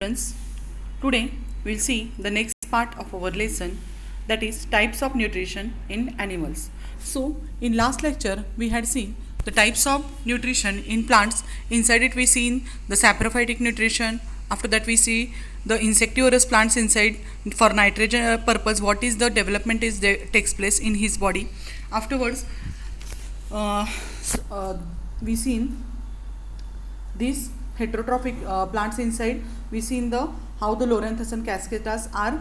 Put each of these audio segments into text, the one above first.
Friends, today we'll see the next part of our lesson, that is types of nutrition in animals. So in last lecture we had seen the types of nutrition in plants. Inside it we seen the saprophytic nutrition. After that we see the insectivorous plants inside for nitrogen purpose, what is the development takes place in his body. Afterwards uh, we seen these heterotrophic plants inside. We seen the how the loranthus and cascatas are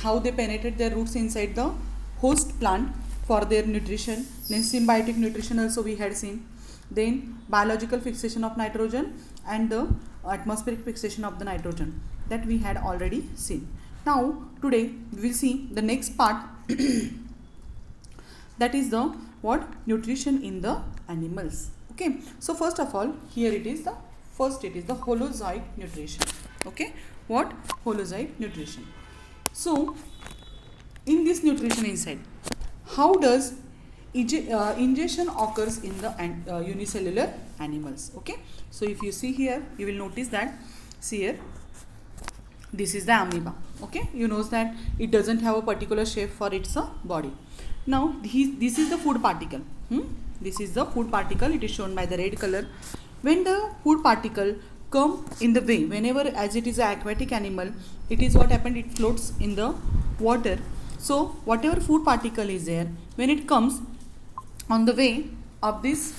how they penetrate their roots inside the host plant for their nutrition. Then symbiotic nutrition also we had seen. Then biological fixation of nitrogen and the atmospheric fixation of the nitrogen, that we had already seen. Now today we will see the next part that is the what nutrition in the animals. Okay, so first of all, here it is the holozoic nutrition. Okay, what holozoic nutrition? So in this nutrition inside, how does ingestion occurs in the unicellular animals? Okay, so if you see here, you will notice that, see here, this is the amoeba. Okay, you know that it doesn't have a particular shape for its body. Now this is the food particle. This is the food particle. It is shown by the red color. When the food particle come in the way, whenever, as it is an aquatic animal, it is what happened, it floats in the water. So whatever food particle is there, when it comes on the way of this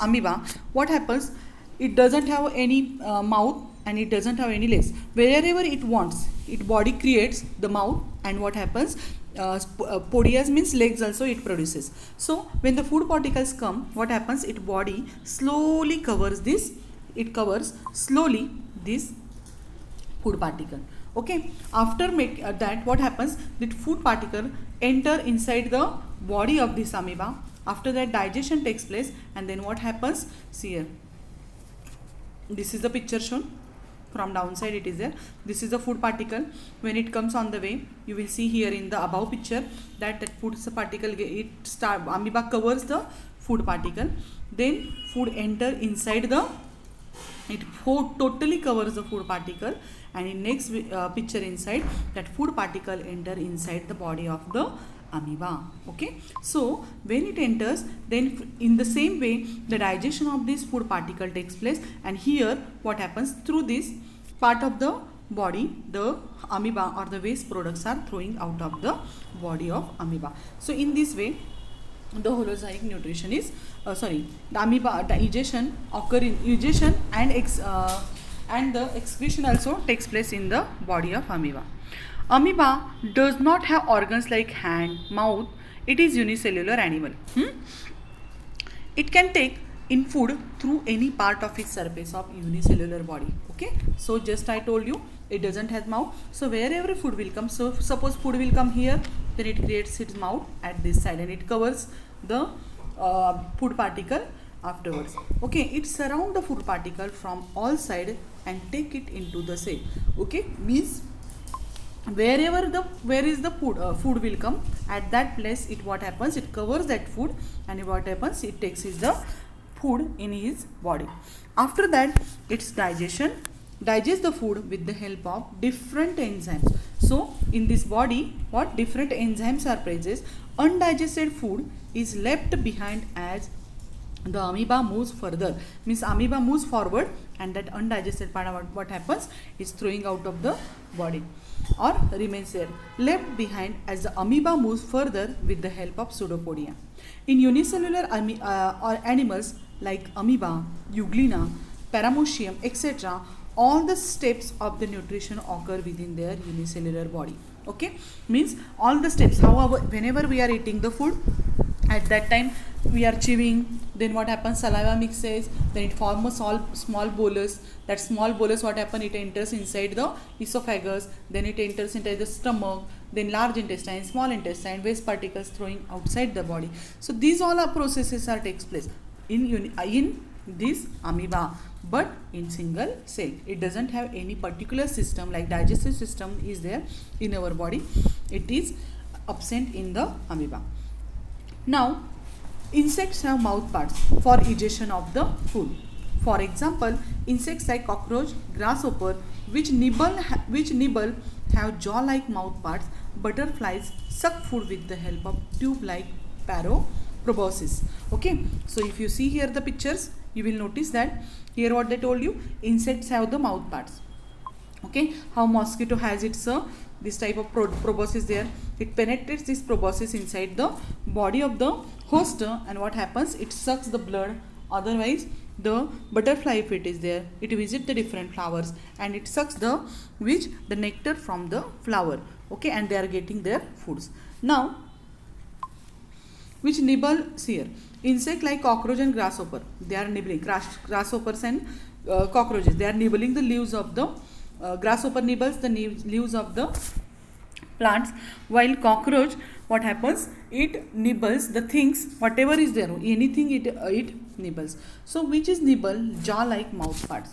amoeba, what happens, it doesn't have any mouth and it doesn't have any legs. Wherever it wants, its body creates the mouth, and what happens, podias means legs also it produces. So when the food particles come, what happens, its body slowly covers this, it covers slowly this food particle. Okay, after that, what happens, the food particle enter inside the body of this amoeba. After that, digestion takes place, and then what happens, see here, this is the picture shown. From downside it is there. This is the food particle. When it comes on the way, you will see here in the above picture that food particle, amoeba covers the food particle. Then food enter inside the, it totally covers the food particle, and in next picture inside, that food particle enter inside the body of the amoeba. Okay, so when it enters, then in the same way the digestion of this food particle takes place, and here what happens, through this part of the body, the amoeba or the waste products are throwing out of the body of amoeba. So in this way the holozoic nutrition is the amoeba digestion occur in digestion and the excretion also takes place in the body of amoeba. Amoeba does not have organs like hand, mouth. It is unicellular animal. It can take in food through any part of its surface of unicellular body. Okay, so just I told you, it doesn't have mouth. So wherever food will come, so suppose food will come here, then it creates its mouth at this side and it covers the food particle afterwards. Okay, it surround the food particle from all sides and take it into the cell. Okay, means where is the food will come, at that place it what happens, it covers that food, and what happens, it takes the food in his body. After that, its digestion digests the food with the help of different enzymes. So in this body, what different enzymes are present. Undigested food is left behind as the amoeba moves further, means amoeba moves forward, and that undigested part of what happens is throwing out of the body or remains there, left behind as the amoeba moves further with the help of pseudopodia. In unicellular or animals like amoeba, euglena, paramecium, etc., all the steps of the nutrition occur within their unicellular body. Okay, means all the steps, however, whenever we are eating the food, at that time we are chewing, then what happens, saliva mixes, then it forms a small bolus. That small bolus, what happens, it enters inside the esophagus, then it enters into the stomach, then large intestine, small intestine, waste particles throwing outside the body. So these all are processes are takes place in this amoeba, but in single cell. It doesn't have any particular system like digestive system is there in our body. It is absent in the amoeba. Now insects have mouth parts for ingestion of the food. For example, insects like cockroach, grasshopper, which nibble have jaw-like mouth parts. Butterflies suck food with the help of tube-like proboscis. Okay, so if you see here the pictures, you will notice that here what they told you, insects have the mouth parts. Okay, how mosquito has its this type of proboscis there. It penetrates this proboscis inside the body of the host, and what happens, it sucks the blood. Otherwise, the butterfly, if it is there, it visits the different flowers and it sucks the nectar from the flower. Okay, and they are getting their foods. Now, which nibbles here, insect like cockroach and grasshopper, they are nibbling. Grasshoppers and cockroaches, they are nibbling the leaves of the grasshopper nibbles the leaves of the plants, while cockroach, what happens, it nibbles the things, whatever is there, anything it nibbles. So which is nibble? Jaw like mouth parts.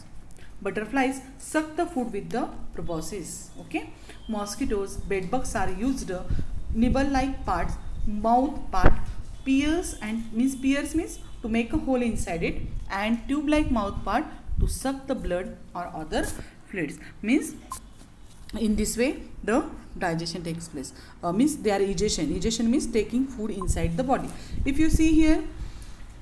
Butterflies suck the food with the proboscis. Okay, mosquitoes, bedbugs are used nibble like parts, mouth part, pierce means to make a hole inside it, and tube like mouth part to suck the blood or other fluids. Means in this way the digestion takes place. Means they are egestion means taking food inside the body. If you see here,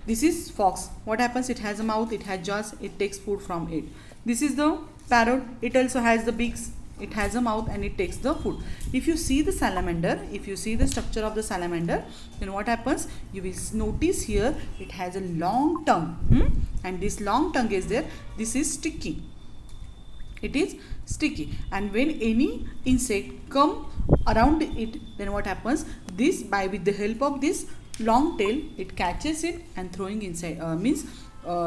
this is fox. What happens, it has a mouth, it has jaws, it takes food from it. This is the parrot, it also has the beaks, it has a mouth and it takes the food. If you see the salamander, if you see the structure of the salamander, then what happens, you will notice here it has a long tongue, and this long tongue is there. This is sticky, it is sticky, and when any insect come around it, then what happens, this with the help of this long tail, it catches it and throwing inside,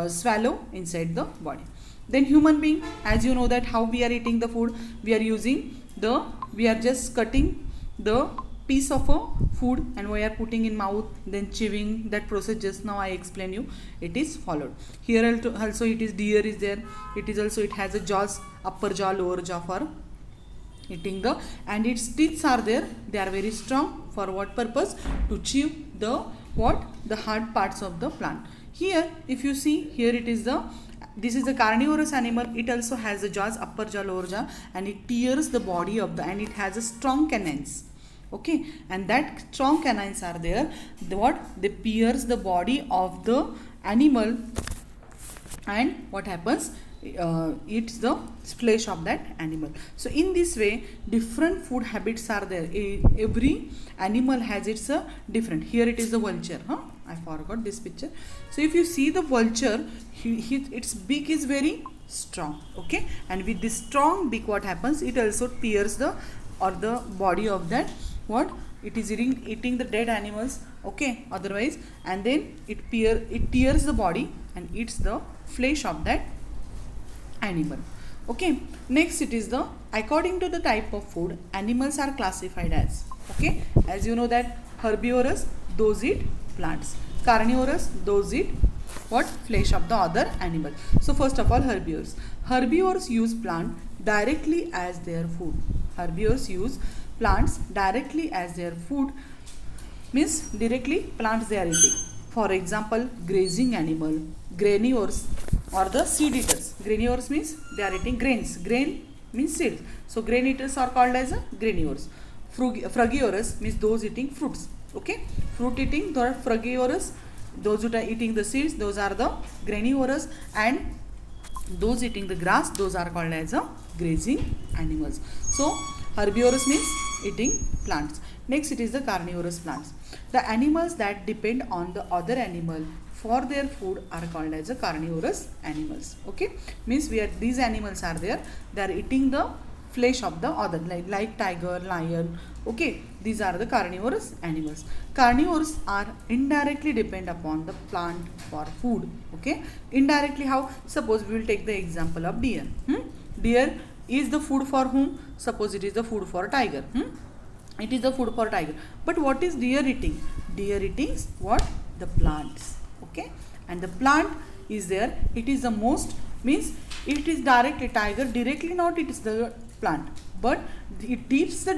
swallow inside the body. Then human being, as you know that how we are eating the food, we are just cutting the piece of a food and we are putting in mouth, then chewing. That process just now I explained you, it is followed. Here also it is deer is there, it is also, it has a jaws, upper jaw, lower jaw for eating the, and its teeth are there, they are very strong. For what purpose? To chew the hard parts of the plant. Here if you see, here it is this is a carnivorous animal. It also has the jaws, upper jaw, lower jaw, and it tears the body of the, and it has a strong canines. Okay, and that strong canines are there. They pierce the body of the animal, and what happens, eats the flesh of that animal. So in this way, different food habits are there. Every animal has its different. Here it is the vulture. I forgot this picture. So if you see the vulture, its beak is very strong. Okay, and with this strong beak, what happens, it also tears the body of that, it is eating the dead animals. Okay, otherwise, and then it tears the body and eats the flesh of that animal. Okay, next it is according to the type of food, animals are classified as. Okay, as you know that herbivorous, those eat plants. Carnivorous, those eat flesh of the other animal. So first of all, herbivores use plant directly as their food. Herbivores use plants directly as their food, means directly plants they are eating. For example, grazing animal, granivores, or the seed eaters. Granivores means they are eating grains. Grain means seeds. So grain eaters are called as granivores. Frugivorous means those eating fruits. Okay, fruit eating, they are frugivorous. Those who are eating the seeds, those are the granivorous, and those eating the grass, those are called as grazing animals. So herbivorous means eating plants. Next it is the carnivorous plants. The animals that depend on the other animal for their food are called as carnivorous animals. Okay, means these animals are there, they are eating the flesh of the other, like tiger, lion. Okay, these are the carnivorous animals. Carnivores are indirectly depend upon the plant for food. Okay, indirectly how? Suppose we will take the example of deer. Deer is the food for whom? Suppose it is the food for tiger. It is the food for tiger. But what is deer eating? Deer eating what? The plants. Okay, and the plant is there. It is the most, means it is directly, tiger directly not, it is the plant, but it eats the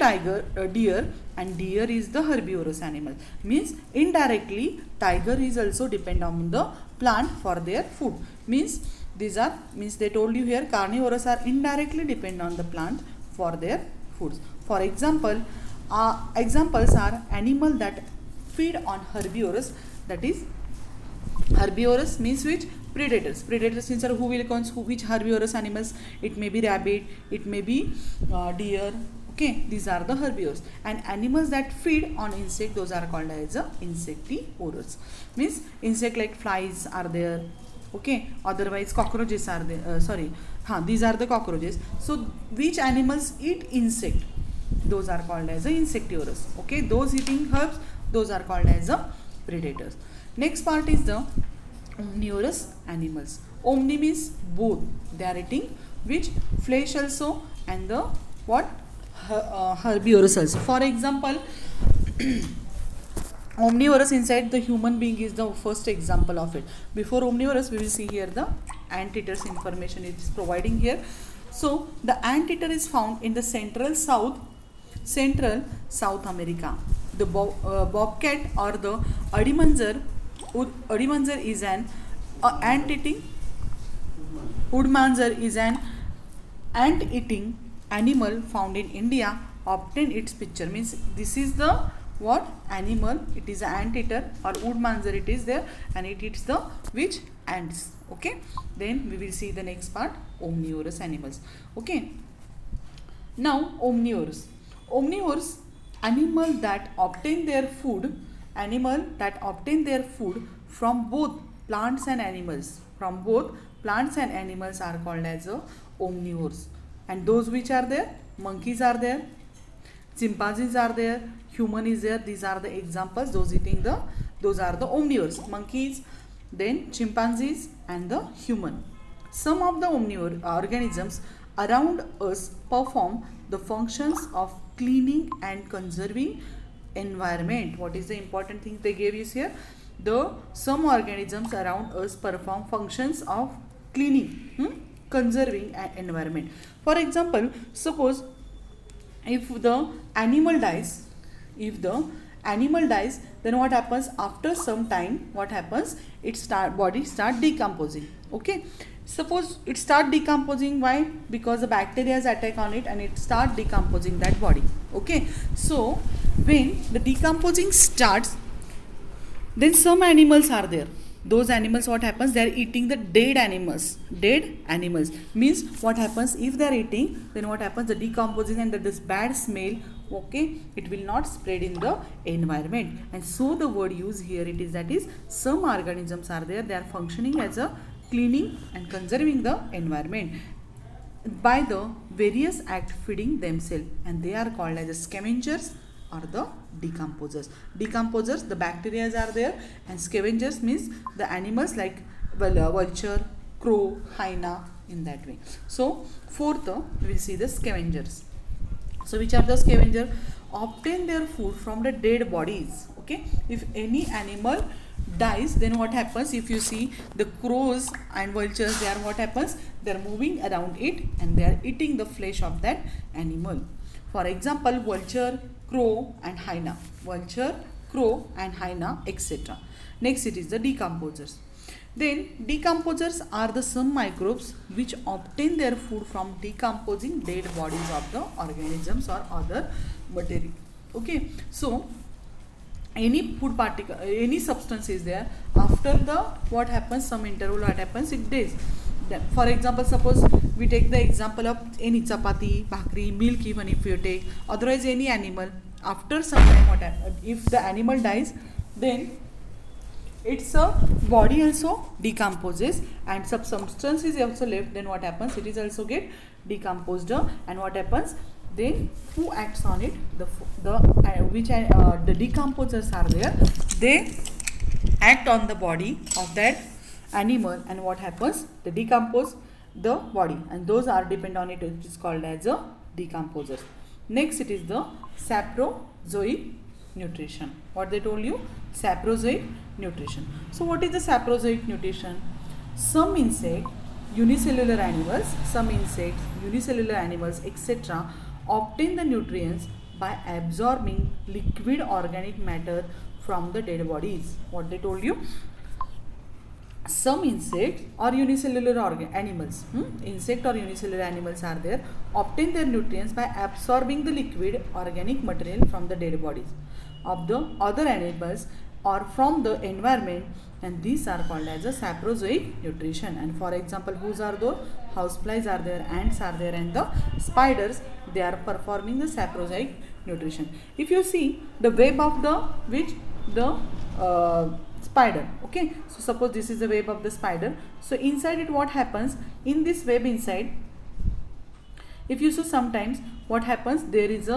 deer, and deer is the herbivorous animal. Means indirectly tiger is also depend on the plant for their food. Means These are, means they told you here, carnivores are indirectly dependent on the plant for their foods. For example, examples are animal that feed on herbivores, that is herbivorous means which? Predators. Predators means who will consume which herbivorous animals? It may be rabbit, it may be deer. Okay, these are the herbivores. And animals that feed on insect, those are called as insectivorous. Means insect like flies are there. Okay, otherwise cockroaches are there. These are the cockroaches. So which animals eat insect? Those are called as insectivorous. Okay, those eating herbs, those are called as predators. Next part is the omnivorous animals. Omni means both. They are eating which? Flesh also and the what? Herbivorous also. For example, omnivorous inside the human being is the first example of it. Before omnivorous, we will see here the anteaters information it is providing here. So the anteater is found in the central South America. The bobcat or the Udmanzar is an ant-eating. Udmanzar is an ant-eating animal found in India. Obtain its picture, means this is the what animal? It is an anteater or Udmanzar. It is there and it eats the which? Ants. Okay. Then we will see the next part, omnivorous animals. Okay. Now omnivorous. Omnivores, animal that obtain their food from both plants and animals. From both plants and animals are called as omnivores. And those which are there, monkeys are there, chimpanzees are there, human is there. These are the examples. Those are the omnivores. Monkeys, then chimpanzees and the human. Some of the omnivore organisms around us perform the functions of cleaning and conserving environment. What is the important thing they gave us here? Some organisms around us perform functions of cleaning, conserving an environment. For example, suppose if the animal dies, then what happens? After some time, what happens? Body start decomposing. Okay. Suppose it start decomposing. Why? Because the bacteria attack on it and it start decomposing that body. Okay. So when the decomposing starts, then some animals are there. Those animals, what happens? They are eating the dead animals. Dead animals means what happens? If they are eating, then what happens? The decomposing and this bad smell, okay, it will not spread in the environment. And so the word used here, it is that is some organisms are there. They are functioning as a cleaning and conserving the environment by the various act feeding themselves, and they are called as scavengers or the decomposers. Decomposers, the bacteria are there, and scavengers means the animals like vulture, crow, hyena, in that way. So fourth, we will see the scavengers. So which are the scavengers? Obtain their food from the dead bodies. Okay, if any animal dies, then what happens? If you see the crows and vultures, they are what happens? They are moving around it and they are eating the flesh of that animal. For example, vulture, crow and hyena. Vulture, crow and hyena, etc. Next it is the decomposers. Then decomposers are the some microbes which obtain their food from decomposing dead bodies of the organisms or other material. Okay, so any food particle, any substance is there, after the what happens, some interval, what happens, it dies. Then for example, suppose we take the example of any chapati, bhakri, milk, even if you take, otherwise any animal, after some time what happens, if the animal dies, then its body also decomposes and some substance is also left, then what happens, it is also get decomposed, and what happens, then who acts on it, the decomposers are there, they act on the body of that animal, and what happens, they decompose the body, and those are depend on it, which is called as a decomposers. Next it is the saprozoic nutrition. What they told you? Saprozoic nutrition. So what is the saprozoic nutrition? Some insect, unicellular animals, etc. obtain the nutrients by absorbing liquid organic matter from the dead bodies. What they told you? some insects or unicellular animals, insect or unicellular animals are there, obtain their nutrients by absorbing the liquid organic material from the dead bodies of the other animals or from the environment, and these are called as a saprozoic nutrition. And for example, whose are those? Houseflies are there, ants are there, and the spiders, they are performing the saprozoic nutrition. If you see the web of the spider, okay, so suppose this is the web of the spider, so inside it what happens, in this web inside, if you see sometimes what happens, there is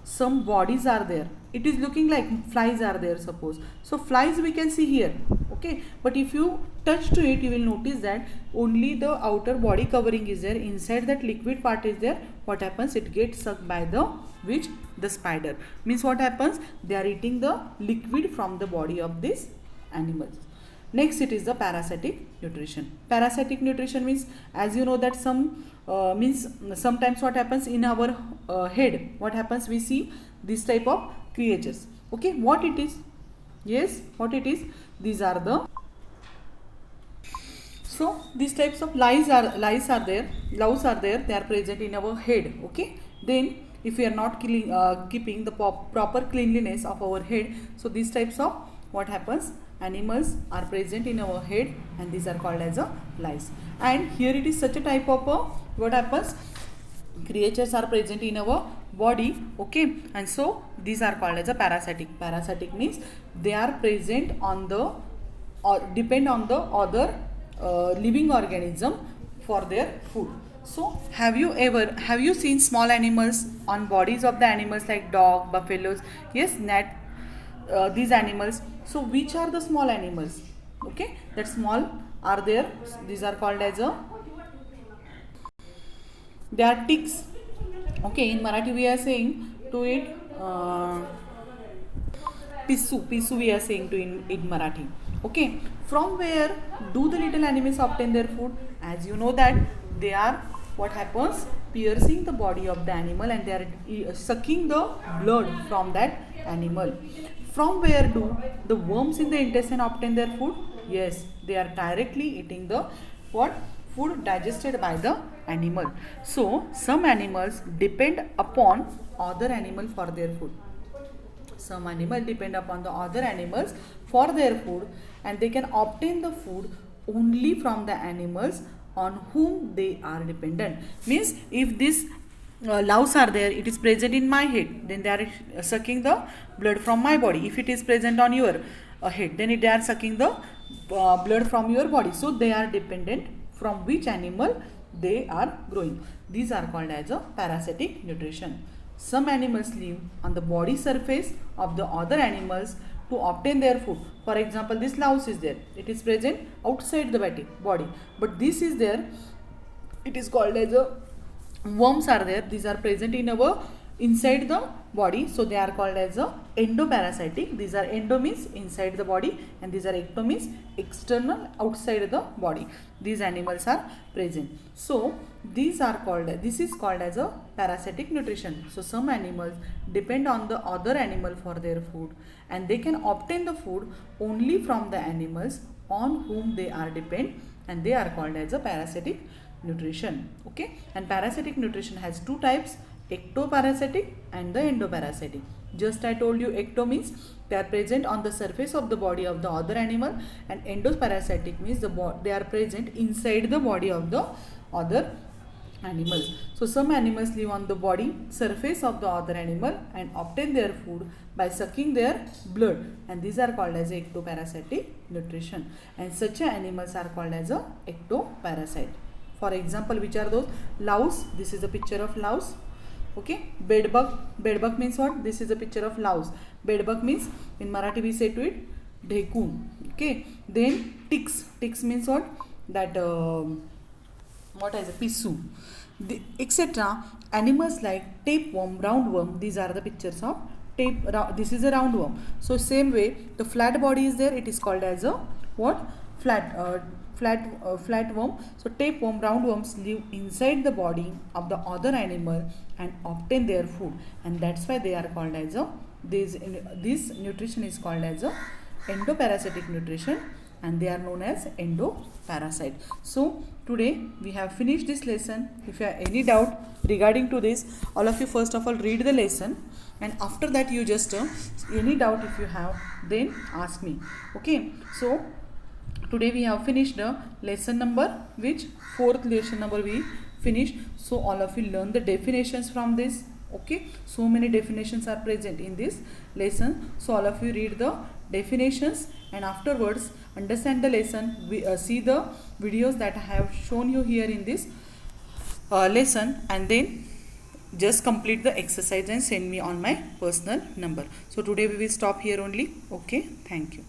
some bodies are there, it is looking like flies are there, suppose, so flies we can see here, okay, but if you touch to it, you will notice that only the outer body covering is there, inside that liquid part is there. What happens, it gets sucked by the spider, means what happens, they are eating the liquid from the body of this animals. Next, it is the parasitic nutrition. Parasitic nutrition means, as you know that means sometimes what happens in our head, what happens, we see this type of creatures, okay, what it is, yes, what it is, these are the, so these types of louse are there, they are present in our head, okay. Then if we are not keeping the proper cleanliness of our head, so these types of what happens, animals are present in our head, and these are called as a lice. And here it is such a type of what happens, creatures are present in our body, okay, and so these are called as a parasitic means they are present on the or depend on the other living organism for their food. So have you seen small animals on bodies of the animals like dog, buffaloes, yes, these animals. So which are the small animals, okay, that small are there, these are called as they are ticks, okay, in Marathi we are saying to it pissu we are saying to in Marathi, okay. From where do the little animals obtain their food? As you know that they are, what happens, piercing the body of the animal, and they are sucking the blood from that animal. From where do the worms in the intestine obtain their food? Yes, they are directly eating the what? Food digested by the animal. So some animals depend upon other animal for their food. Some animals depend upon the other animals for their food, and they can obtain the food only from the animals on whom they are dependent. Means if this louse are there, it is present in my head, then they are sucking the blood from my body. If it is present on your head, then they are sucking the blood from your body. So they are dependent from which animal they are growing. These are called as a parasitic nutrition. Some animals live on the body surface of the other animals to obtain their food. For example, this louse is there, it is present outside the body, but this is there, it is called as a worms are there, these are present in our inside the body, so they are called as a endoparasitic. These are endo means inside the body, and these are ecto means external, outside the body. These animals are present. So this is called as a parasitic nutrition. So some animals depend on the other animal for their food, and they can obtain the food only from the animals on whom they are dependent, and they are called as a parasitic nutrition, okay. And parasitic nutrition has two types, ectoparasitic and the endoparasitic. Just I told you, ecto means they are present on the surface of the body of the other animal, and endoparasitic means they are present inside the body of the other animals. So some animals live on the body surface of the other animal and obtain their food by sucking their blood, and these are called as ectoparasitic nutrition, and such animals are called as a ectoparasite. For example, which are those? Louse, this is a picture of louse, okay. Bedbug means what? This is a picture of louse. Bedbug means in Marathi we say to it dhekun, okay. Then ticks means what? That what is a pissu, etc. Animals like tapeworm, roundworm, these are the pictures of this is a roundworm. So same way the flat body is there, it is called as a what? Flatworm. So tapeworm, roundworms live inside the body of the other animal and obtain their food, and that's why they are called as a this nutrition is called as a endoparasitic nutrition, and they are known as endoparasite. So today we have finished this lesson. If you have any doubt regarding to this, all of you first of all read the lesson, and after that you just any doubt if you have, then ask me. Okay, so today we have finished the lesson number, which fourth lesson number we finished. So all of you learn the definitions from this. Okay, so many definitions are present in this lesson, so all of you read the definitions and afterwards understand the lesson. We see the videos that I have shown you here in this lesson, and then just complete the exercise and send me on my personal number. So today we will stop here only. Okay, thank you.